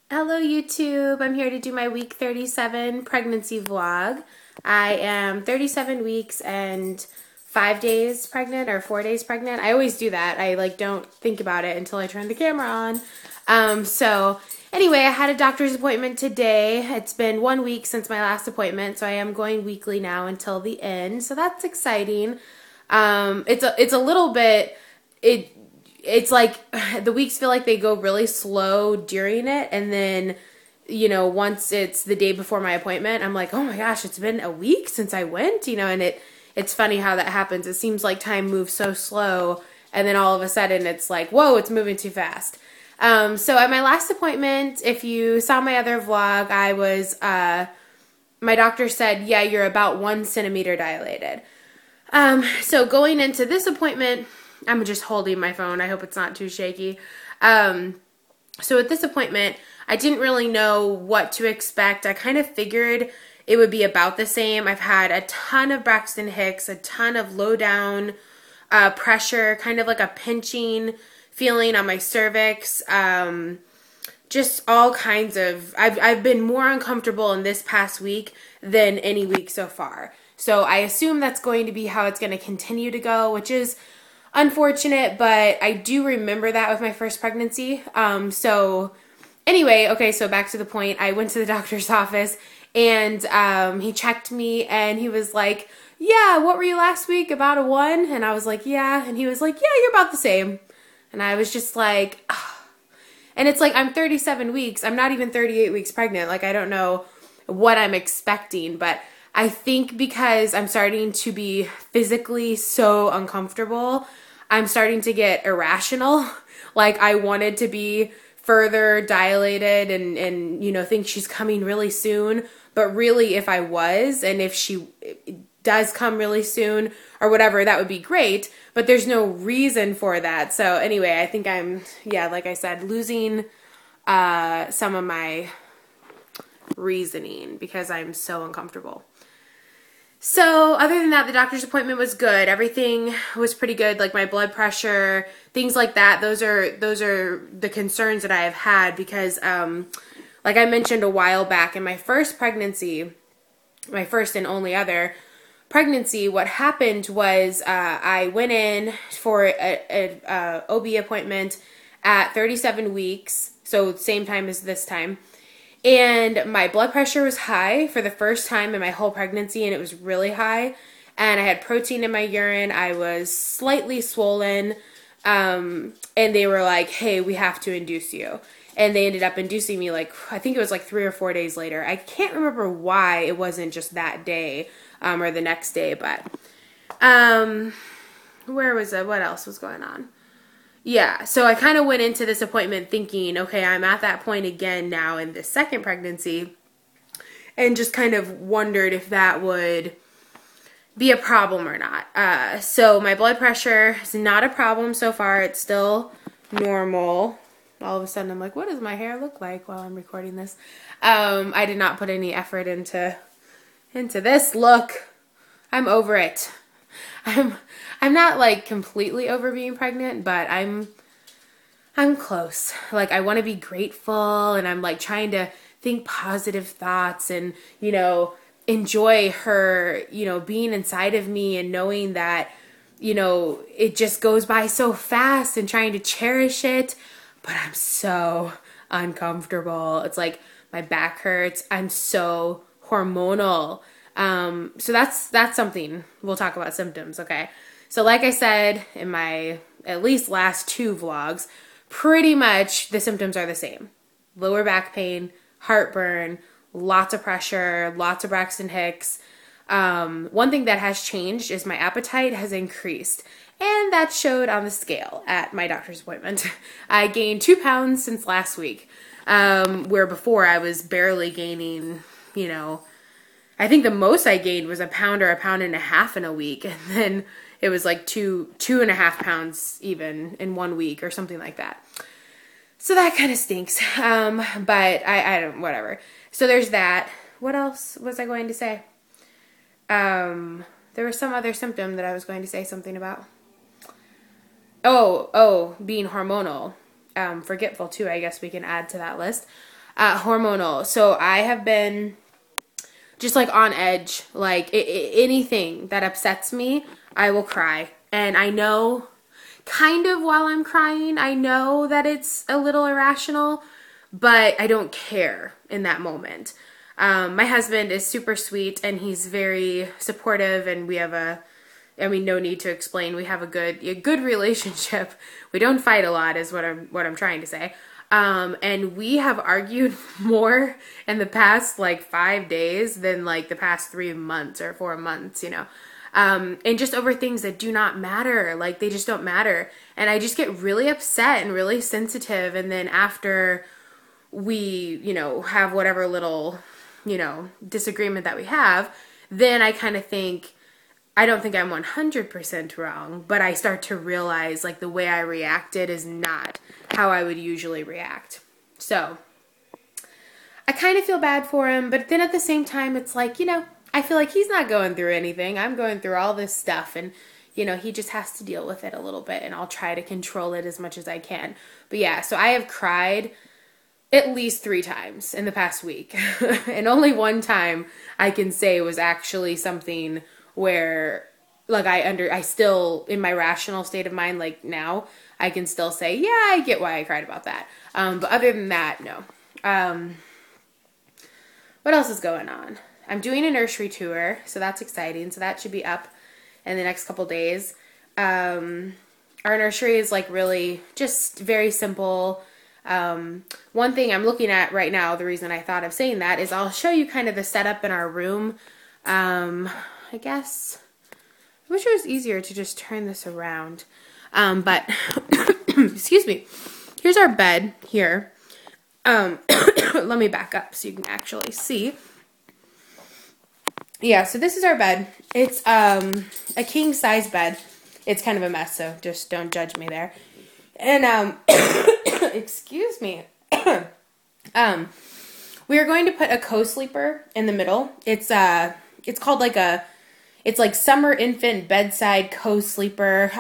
Hello YouTube, I'm here to do my week 37 pregnancy vlog. I am 37 weeks and 5 days pregnant or 4 days pregnant. I always do that. I don't think about it until I turn the camera on. So anyway, I had a doctor's appointment today. It's been 1 week since my last appointment, so I am going weekly now until the end. So that's exciting. It's a little bit, it's like the weeks feel like they go really slow during it, and then once it's the day before my appointment, I'm like, oh my gosh, it's been a week since I went, and it's funny how that happens. It seems like time moves so slow, and then all of a sudden it's like, whoa, it's moving too fast. So at my last appointment, if you saw my other vlog, I was my doctor said, yeah, you're about 1 centimeter dilated. So going into this appointment, I'm just holding my phone. I hope it's not too shaky. So at this appointment, I didn't really know what to expect. I kind of figured it would be about the same. I've had a ton of Braxton Hicks, a ton of low down pressure, kind of like a pinching feeling on my cervix. Just all kinds of, I've been more uncomfortable in this past week than any week so far. So I assume that's going to be how it's going to continue to go, which is unfortunate, but I do remember that with my first pregnancy. So anyway, okay, so back to the point. I went to the doctor's office, and he checked me, and he was like, yeah, what were you last week, about a 1? And I was like, yeah. And he was like, yeah, you're about the same. And I was just like, oh. And it's like, I'm 37 weeks. I'm not even 38 weeks pregnant. Like, I don't know what I'm expecting, but I think because I'm starting to be physically so uncomfortable, I'm starting to get irrational. Like, I wanted to be further dilated and think she's coming really soon. But really, if I was, and if she does come really soon or whatever, that would be great. But there's no reason for that. So anyway, I think I'm, like I said, losing some of my reasoning because I'm so uncomfortable. So other than that, the doctor's appointment was good. Everything was pretty good, like my blood pressure, things like that. Those are the concerns that I have had because, like I mentioned a while back in my first pregnancy, my first and only other pregnancy, what happened was I went in for a OB appointment at 37 weeks, so same time as this time. And my blood pressure was high for the first time in my whole pregnancy, and it was really high. And I had protein in my urine. I was slightly swollen. And they were like, hey, we have to induce you. And they ended up inducing me I think it was 3 or 4 days later. I can't remember why it wasn't just that day or the next day. But where was it? What else was going on? Yeah, so I kind of went into this appointment thinking, okay, I'm at that point again now in this second pregnancy, and just kind of wondered if that would be a problem or not. So my blood pressure is not a problem so far. It's still normal. All of a sudden I'm like, what does my hair look like while I'm recording this? I did not put any effort into this. Look, I'm over it. I'm not completely over being pregnant, but I'm close. I want to be grateful, and I'm trying to think positive thoughts and, enjoy her, being inside of me and knowing that, it just goes by so fast and trying to cherish it. But I'm so uncomfortable. It's like my back hurts. I'm so hormonal. So that's something. We'll talk about symptoms, okay? So like I said in my at least last 2 vlogs, pretty much the symptoms are the same. Lower back pain, heartburn, lots of pressure, lots of Braxton Hicks. One thing that has changed is my appetite has increased. And that showed on the scale at my doctor's appointment. I gained 2 pounds since last week, where before I was barely gaining, I think the most I gained was a pound or a pound and a half in a week. And then it was 2.5 pounds even in 1 week or something like that. So that kind of stinks. But I don't, whatever. So there's that. What else was I going to say? There was some other symptom that I was going to say something about. Oh, being hormonal. Forgetful too, I guess we can add to that list. hormonal. So I have been just like on edge, like anything that upsets me, I will cry. And I know kind of while I'm crying, I know that it's a little irrational, but I don't care in that moment. My husband is super sweet and he's very supportive, and we have no need to explain. We have a good relationship. We don't fight a lot is what I'm trying to say. And we have argued more in the past like 5 days than like the past 3 months or 4 months, and just over things that do not matter. Like they just don't matter. And I just get really upset and really sensitive. And then after we, have whatever little, disagreement that we have, then I kind of think, I don't think I'm 100% wrong, but I start to realize like the way I reacted is not how I would usually react. So I kind of feel bad for him, but then at the same time, it's like, I feel like he's not going through anything. I'm going through all this stuff, and, he just has to deal with it a little bit, and I'll try to control it as much as I can. But yeah, so I have cried at least 3 times in the past week, and only one time I can say was actually something where like I still, in my rational state of mind, like now, I can still say, yeah, I get why I cried about that. But other than that, no. What else is going on? I'm doing a nursery tour, so that's exciting. So that should be up in the next couple days. Our nursery is like really just very simple. One thing I'm looking at right now, the reason I thought of saying that is I'll show you kind of the setup in our room. I guess, I wish it was easier to just turn this around. But, excuse me, here's our bed here. Let me back up so you can actually see. Yeah, so this is our bed. It's, a king size bed. It's kind of a mess, so just don't judge me there. And, excuse me. We are going to put a co-sleeper in the middle. It's called it's like summer infant bedside co-sleeper.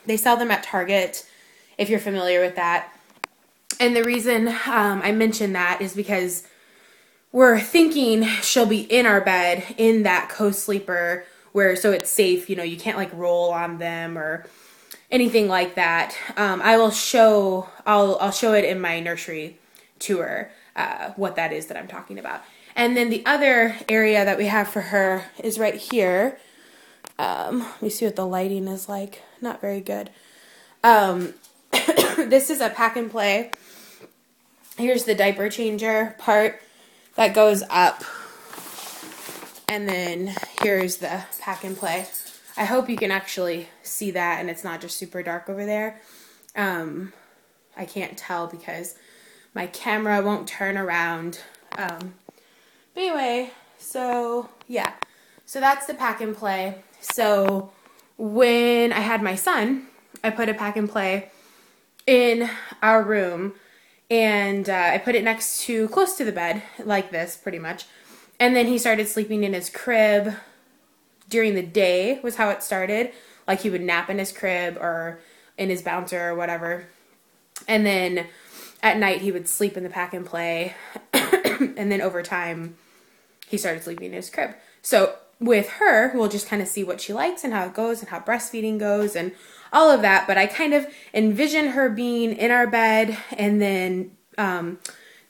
They sell them at Target, if you're familiar with that. And the reason I mention that is because we're thinking she'll be in our bed in that co-sleeper so it's safe, you can't like roll on them or anything like that. I'll show it in my nursery tour, what that is that I'm talking about. And then the other area that we have for her is right here. Let me see what the lighting is like. Not very good. This is a pack and play. Here's the diaper changer part that goes up. And then here's the pack and play. I hope you can actually see that and it's not just super dark over there. I can't tell because my camera won't turn around. But anyway, so yeah. So that's the pack and play. So when I had my son, I put a pack and play in our room, and I put it close to the bed, like this, pretty much. And then he started sleeping in his crib during the day, was how it started. Like he would nap in his crib or in his bouncer or whatever. And then at night he would sleep in the pack and play. And then over time, he started sleeping in his crib. So with her, we'll just kind of see what she likes and how it goes and how breastfeeding goes and all of that. But I kind of envision her being in our bed and then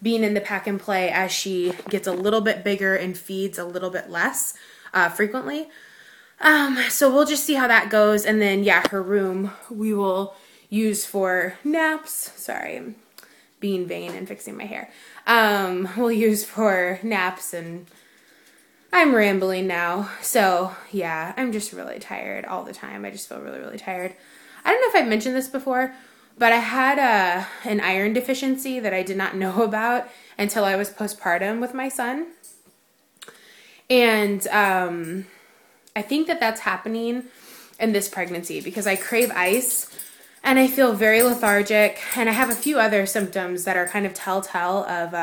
being in the pack and play as she gets a little bit bigger and feeds a little bit less frequently. So we'll just see how that goes. And then, yeah, her room we will use for naps. Sorry, I'm being vain and fixing my hair. We'll use for naps, and I'm rambling now. So yeah, I'm just really tired all the time. I just feel really, really tired. I don't know if I've mentioned this before, but I had an iron deficiency that I did not know about until I was postpartum with my son. And I think that that's happening in this pregnancy because I crave ice and I feel very lethargic, and I have a few other symptoms that are kind of telltale of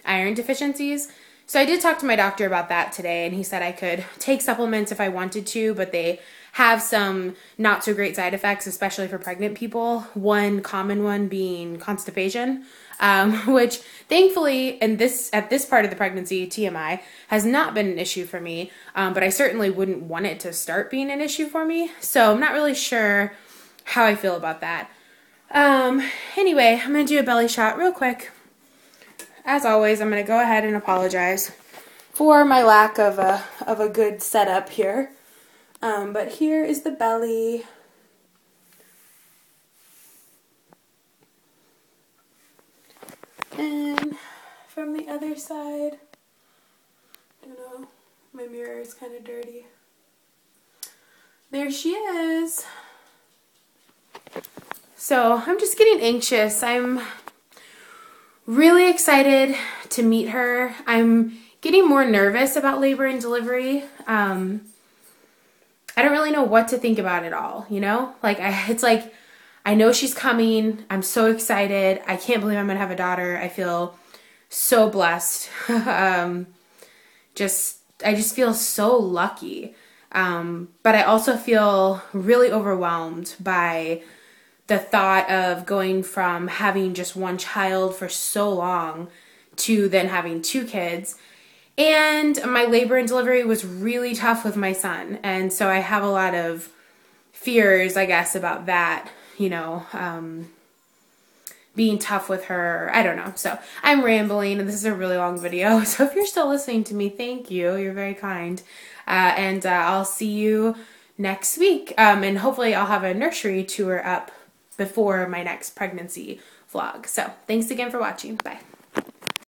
iron deficiencies. So I did talk to my doctor about that today, and he said I could take supplements if I wanted to, but they have some not so great side effects, especially for pregnant people. One common one being constipation. which thankfully at this part of the pregnancy, TMI, has not been an issue for me, but I certainly wouldn't want it to start being an issue for me, so I'm not really sure how I feel about that. Anyway, I'm going to do a belly shot real quick. As always, I'm going to go ahead and apologize for my lack of a good setup here. But here is the belly. And from the other side, I don't know, my mirror is kind of dirty. There she is. So I'm just getting anxious. I'm really excited to meet her. I'm getting more nervous about labor and delivery. I don't really know what to think about it all, you know? Like, it's like, I know she's coming. I'm so excited. I can't believe I'm going to have a daughter. I feel so blessed. I just feel so lucky. But I also feel really overwhelmed by the thought of going from having just one child for so long to then having 2 kids. And my labor and delivery was really tough with my son. And so I have a lot of fears, I guess, about that, you know, being tough with her. I don't know. So I'm rambling, and this is a really long video. So if you're still listening to me, thank you. You're very kind. And I'll see you next week. And hopefully I'll have a nursery tour up before my next pregnancy vlog. So thanks again for watching. Bye.